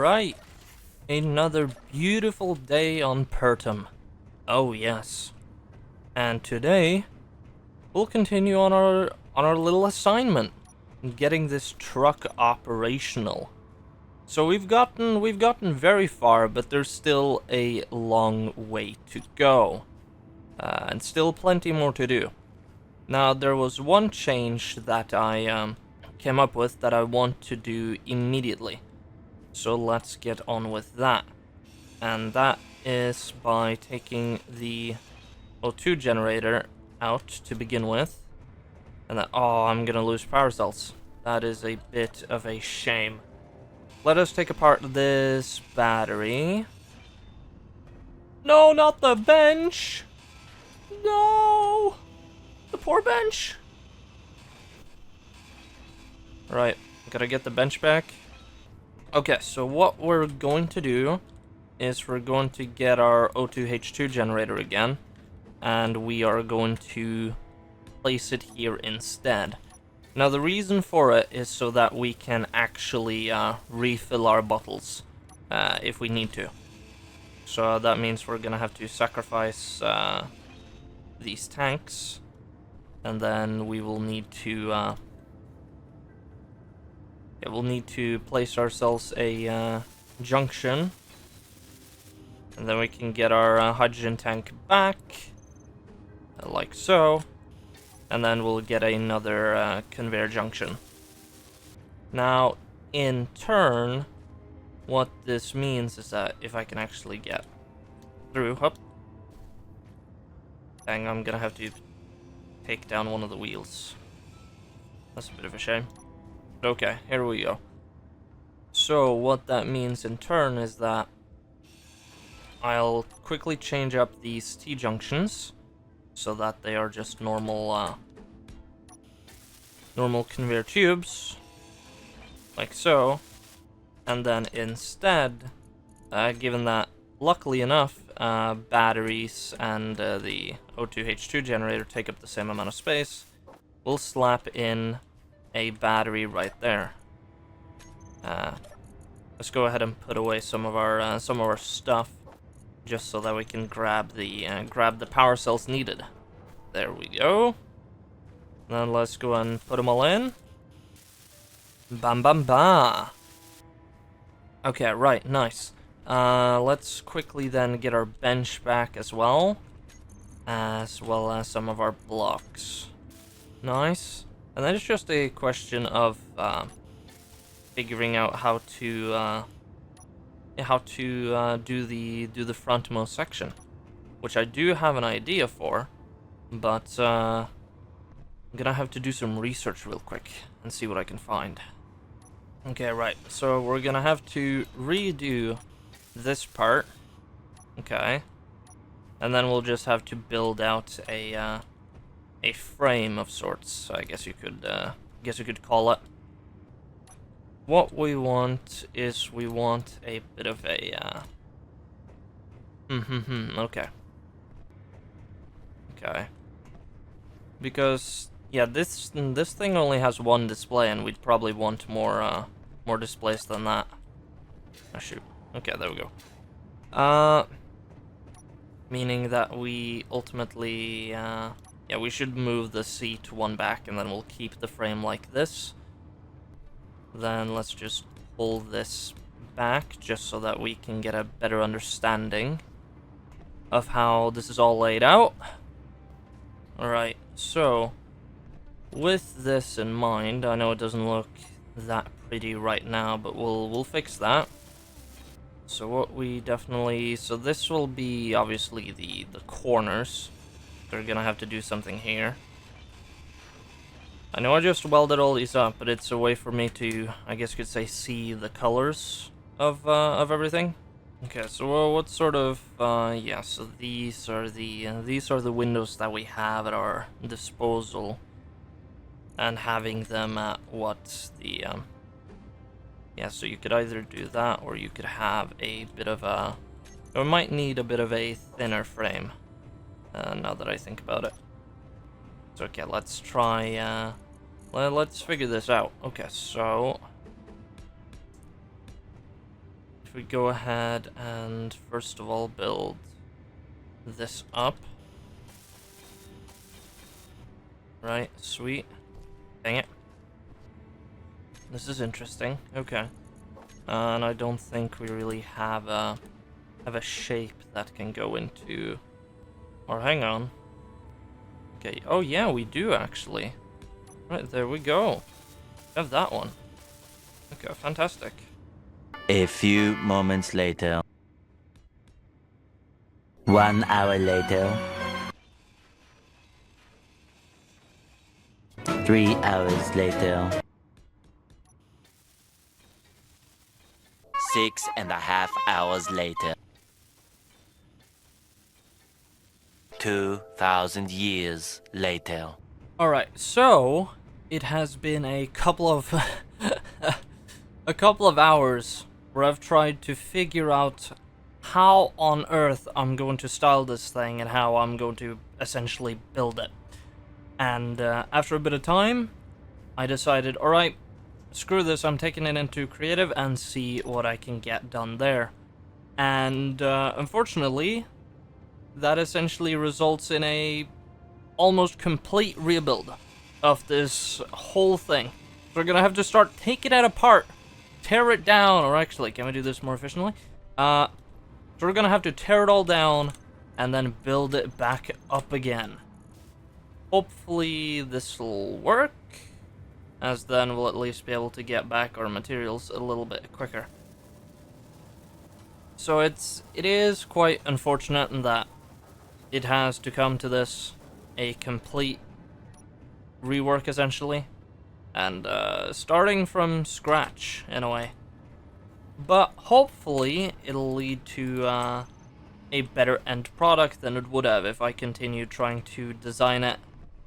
Alright, another beautiful day on Pertum. Oh yes. And today, we'll continue on our little assignment, getting this truck operational. So we've gotten very far, but there's still a long way to go. And still plenty more to do. Now, there was one change that I came up with that I want to do immediately. So let's get on with that. And that is by taking the O2 generator out to begin with. And then, oh, I'm gonna lose power cells. That is a bit of a shame. Let us take apart this battery. No, not the bench! No! The poor bench! Right, gotta get the bench back. Okay, so what we're going to do is we're going to get our O2H2 generator again, and we are going to place it here instead. Now the reason for it is so that we can actually refill our bottles if we need to. So that means we're gonna have to sacrifice these tanks, and then we will need to we'll need to place ourselves a junction, and then we can get our hydrogen tank back, like so, and then we'll get another conveyor junction. Now, in turn, what this means is that if I can actually get through, hop, dang, I'm gonna have to take down one of the wheels. That's a bit of a shame. Okay, here we go. So what that means in turn is that I'll quickly change up these T-junctions so that they are just normal normal conveyor tubes, like so. And then instead, given that luckily enough batteries and the O2H2 generator take up the same amount of space, we'll slap in a battery right there. Let's go ahead and put away some of our stuff, just so that we can grab the power cells needed. There we go. Then let's go and put them all in. Bam bam ba. Okay, right, nice. Let's quickly then get our bench back as well as some of our blocks. Nice. And then it's just a question of figuring out how to do the frontmost section, which I do have an idea for, but I'm gonna have to do some research real quick and see what I can find. Okay, right. So we're gonna have to redo this part. Okay, and then we'll just have to build out a frame of sorts, I guess you could call it. What we want is we want a bit of a okay. Okay. Because yeah, this thing only has one display, and we'd probably want more displays than that. Oh shoot. Okay, there we go. Meaning that we ultimately yeah, we should move the seat one back, and then we'll keep the frame like this. Then let's just pull this back, just so that we can get a better understanding of how this is all laid out. Alright, so with this in mind, I know it doesn't look that pretty right now, but we'll fix that. So what we definitely, so this will be obviously the corners. They're gonna have to do something here. I know I just welded all these up, but it's a way for me to, I guess you could say, see the colors of everything. Okay, so what sort of yeah, so these are the windows that we have at our disposal, and having them at what the yeah, so you could either do that, or you could have a bit of a, or might need a bit of a thinner frame. Now that I think about it. So okay, let's try, let's figure this out. Okay, so we go ahead and first of all build this up. Right, sweet. Dang it. This is interesting. Okay. And I don't think we really have a shape that can go into... Or hang on. Okay, oh yeah, we do actually. Right, there we go. We have that one. Okay, fantastic. A few moments later. 1 hour later. 3 hours later. 6.5 hours later. 2,000 years later. Alright, so it has been a couple of a couple of hours where I've tried to figure out how on earth I'm going to style this thing and how I'm going to essentially build it. And after a bit of time, I decided, alright, screw this, I'm taking it into creative and see what I can get done there. And unfortunately, that essentially results in a almost complete rebuild of this whole thing. So we're gonna have to start taking it apart, tear it down, or actually, can we do this more efficiently? So we're gonna have to tear it all down and then build it back up again. Hopefully this will work, as then we'll at least be able to get back our materials a little bit quicker. So it is quite unfortunate in that it has to come to this, a complete rework essentially, and starting from scratch in a way. But hopefully it'll lead to a better end product than it would have if I continued trying to design it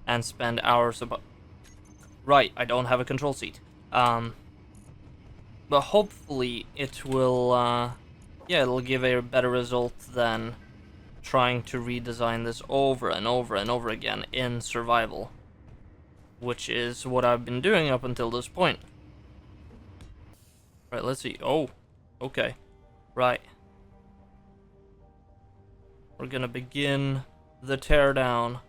and spend hours about... Right, I don't have a control seat. But hopefully it will, yeah, it'll give a better result than trying to redesign this over and over and over again in survival, which is what I've been doing up until this point. Right, let's see. Oh, okay. Right. We're gonna begin the teardown.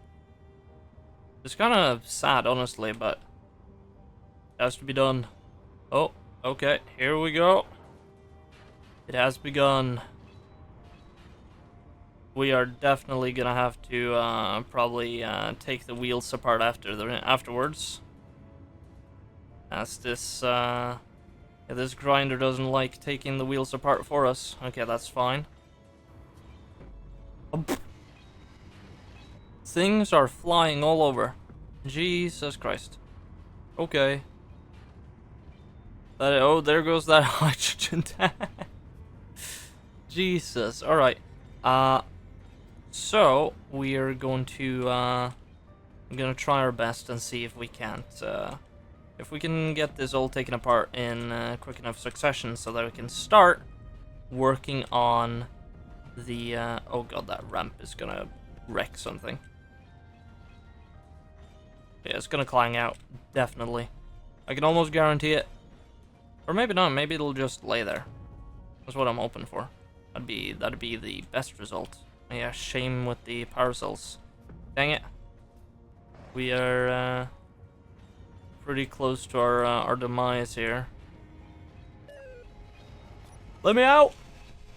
It's kind of sad, honestly, but it has to be done. Oh, okay. Here we go. It has begun. We are definitely gonna have to probably take the wheels apart afterwards. As this this grinder doesn't like taking the wheels apart for us. Okay, that's fine. Oh, things are flying all over. Jesus Christ. Okay. Oh, there goes that hydrogen tank. Jesus. All right. So we are going to I'm gonna try our best and see if we can't if we can get this all taken apart in quick enough succession so that we can start working on the oh god, that ramp is gonna wreck something. Yeah, it's gonna clang out, definitely. I can almost guarantee it. Or maybe not, maybe it'll just lay there. That's what I'm hoping for. That'd be the best result. Yeah, shame with the power cells. Dang it. We are pretty close to our demise here. Let me out!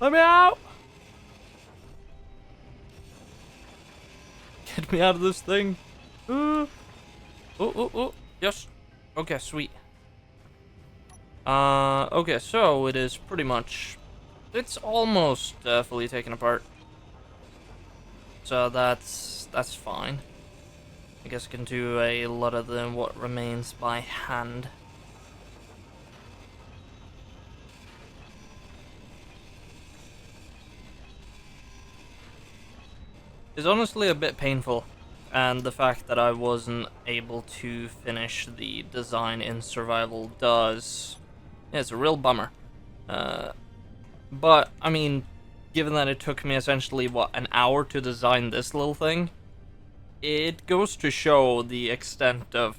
Let me out! Get me out of this thing. Oh, oh, oh. Yes. Okay, sweet. Okay, so it is pretty much... It's almost fully taken apart. So that's fine. I guess I can do a lot of what remains by hand. It's honestly a bit painful, and the fact that I wasn't able to finish the design in survival does... Yeah, it's a real bummer. But, I mean, given that it took me essentially, what, an hour to design this little thing, it goes to show the extent of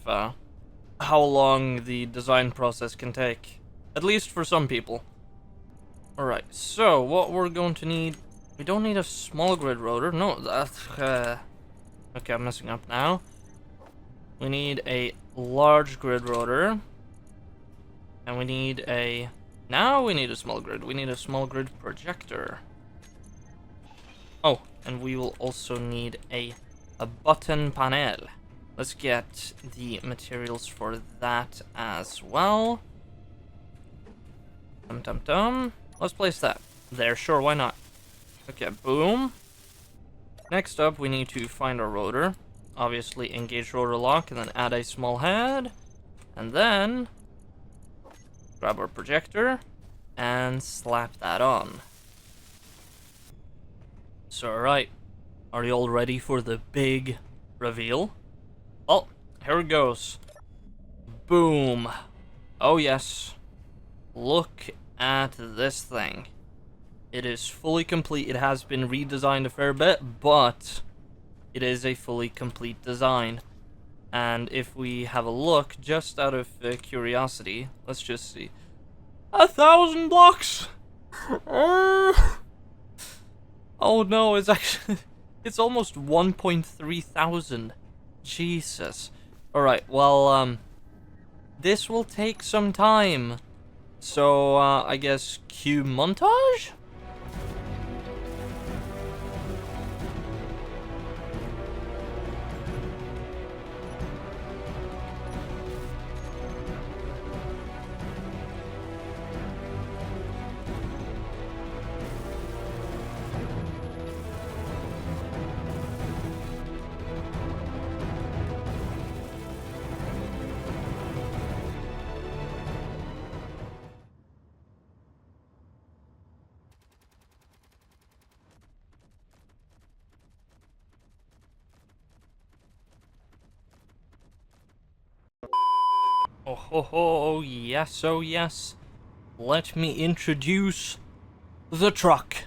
how long the design process can take. At least for some people. Alright, so what we're going to need... We don't need a small grid rotor. No, that's... Okay, I'm messing up now. We need a large grid rotor. And we need a... Now we need a small grid. We need a small grid projector. Oh, and we will also need a button panel. Let's get the materials for that as well. Let's place that there. Sure, why not? Okay, boom. Next up, we need to find our rotor. Obviously, engage rotor lock, and then add a small head. And then grab our projector and slap that on. So, alright. Are you all ready for the big reveal? Well, here it goes. Boom. Oh, yes. Look at this thing. It is fully complete. It has been redesigned a fair bit, but it is a fully complete design. And if we have a look, just out of curiosity, let's just see. 1,000 blocks! Oh no, it's actually... It's almost 1.3 thousand. Jesus. Alright, well, this will take some time. So, I guess cue montage? Oh ho ho, yes, oh yes. Let me introduce the truck.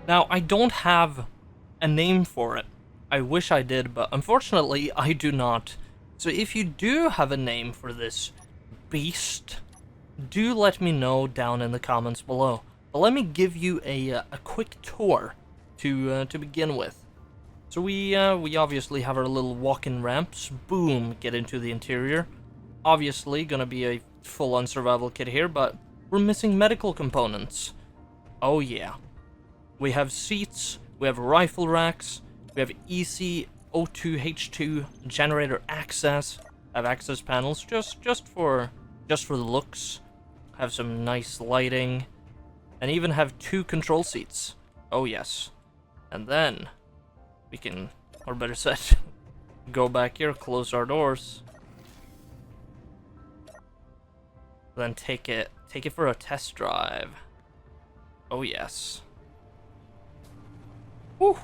Now, I don't have a name for it. I wish I did, but unfortunately, I do not. So if you do have a name for this beast, do let me know down in the comments below. But let me give you a quick tour to begin with. So we obviously have our little walk-in ramps. Boom, get into the interior. Obviously gonna be a full-on survival kit here, but we're missing medical components. Oh yeah. We have seats, we have rifle racks, we have EC02H2 generator access. Have access panels just for the looks. Have some nice lighting, and even have 2 control seats. Oh yes. And then we can, or better said, go back here, close our doors, then take it for a test drive. Oh yes. Whew.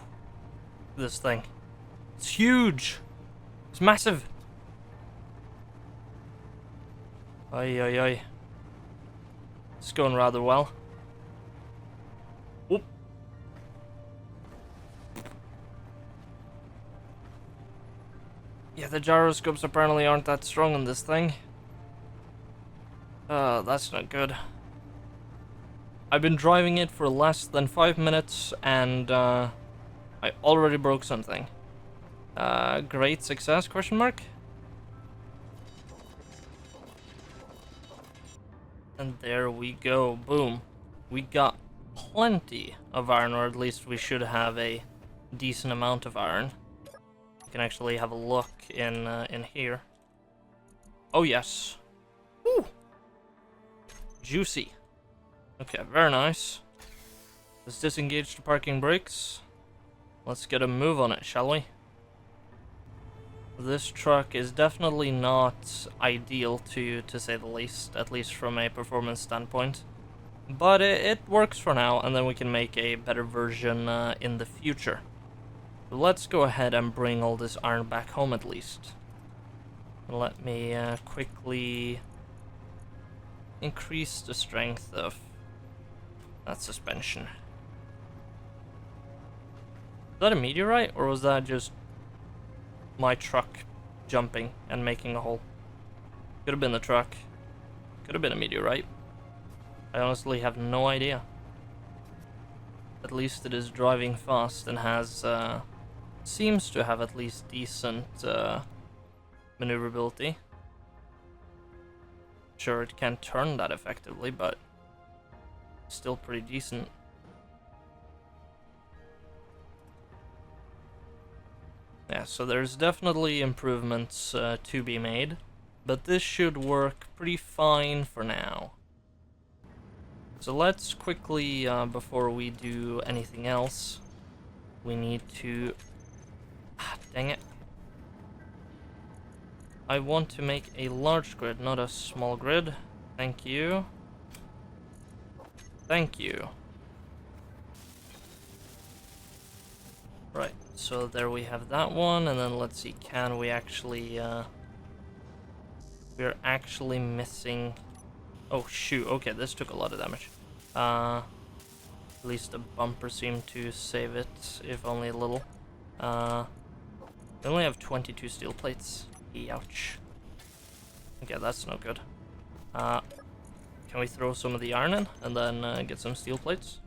This thing. It's huge. It's massive. Oi, oi, oi. It's going rather well. Whoop. Yeah, the gyroscopes apparently aren't that strong on this thing. That's not good. I've been driving it for less than 5 minutes, and I already broke something. Great success, question mark? And there we go, boom. We got plenty of iron, or at least we should have a decent amount of iron. You can actually have a look in here. Oh yes. Woo! Juicy. Okay, very nice. Let's disengage the parking brakes. Let's get a move on it, shall we? This truck is definitely not ideal to say the least, at least from a performance standpoint. But it works for now, and then we can make a better version in the future. So let's go ahead and bring all this iron back home at least. Let me quickly increase the strength of that suspension. that a meteorite, or was that just my truck jumping and making a hole? Could have been the truck. Could have been a meteorite. I honestly have no idea. At least it is driving fast and has, seems to have at least decent maneuverability. Sure, it can't turn that effectively, but still pretty decent. Yeah, so there's definitely improvements to be made, but this should work pretty fine for now. So let's quickly, before we do anything else, we need to... dang it. I want to make a large grid, not a small grid. Thank you. Thank you. Right, so there we have that one, and then let's see, can we actually, we're actually missing... Oh shoot, okay, this took a lot of damage. At least the bumper seemed to save it, if only a little. We only have 22 steel plates. Ouch. Okay, that's no good. Can we throw some of the iron in, and then get some steel plates?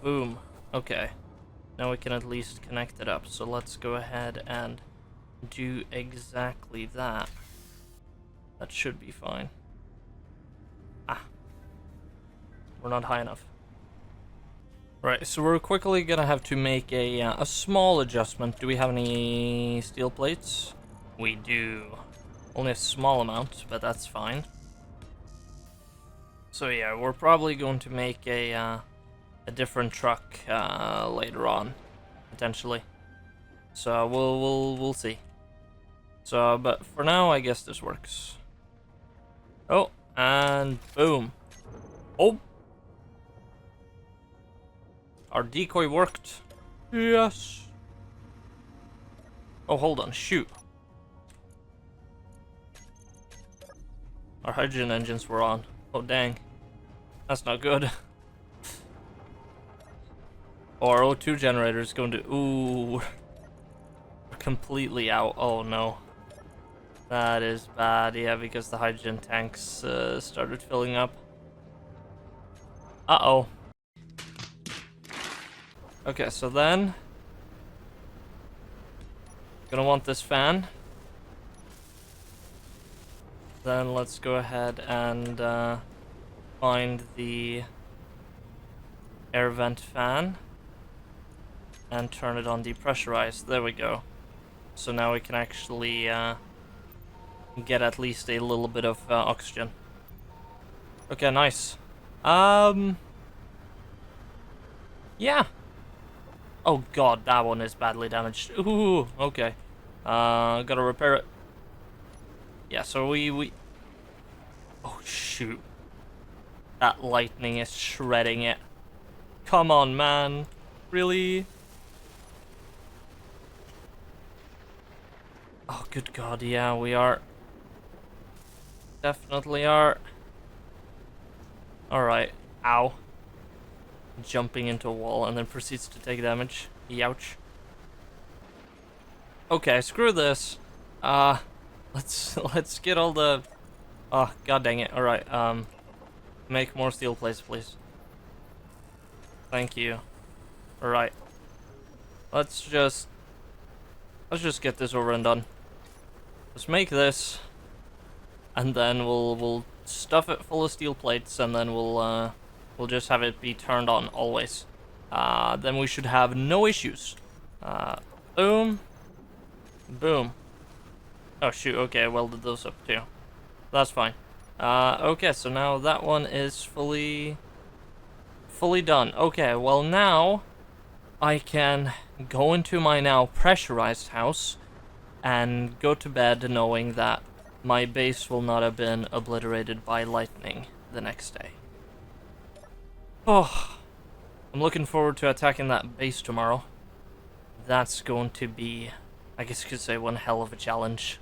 Boom. Okay. Now we can at least connect it up, so let's go ahead and do exactly that. That should be fine. Ah. We're not high enough. Right, so we're quickly gonna have to make a small adjustment. Do we have any steel plates? We do. Only a small amount, but that's fine. So yeah, we're probably going to make a different truck later on, potentially. So we'll see. So, but for now, I guess this works. Oh, and boom. Oh. Our decoy worked. Yes. Oh, hold on. Shoot. Our hydrogen engines were on. Oh, dang. That's not good. Our O2 generator is going to... Ooh. We're completely out. Oh, no. That is bad. Yeah, because the hydrogen tanks started filling up. Uh-oh. Okay, so then... Gonna want this fan. Then let's go ahead and find the air vent fan and turn it on depressurized. There we go. So now we can actually get at least a little bit of oxygen. Okay, nice. Yeah. Oh god, that one is badly damaged. Ooh, okay. Gotta repair it. Yeah, so we... Oh, shoot. That lightning is shredding it. Come on, man. Really? Oh, good god, yeah, we are. Definitely are. Alright. Ow. Jumping into a wall and then proceeds to take damage. Youch. Okay, screw this. Let's get all the... Oh, god dang it. Alright, make more steel plates, please. Thank you. Alright. Let's just get this over and done. Let's make this, and then we'll stuff it full of steel plates, and then we'll just have it be turned on always. Then we should have no issues. Boom. Boom. Oh shoot, okay, I welded those up too. That's fine. Okay, so now that one is fully done. Okay, well now I can go into my now pressurized house and go to bed knowing that my base will not have been obliterated by lightning the next day. Oh, I'm looking forward to attacking that base tomorrow. That's going to be, I guess you could say, one hell of a challenge.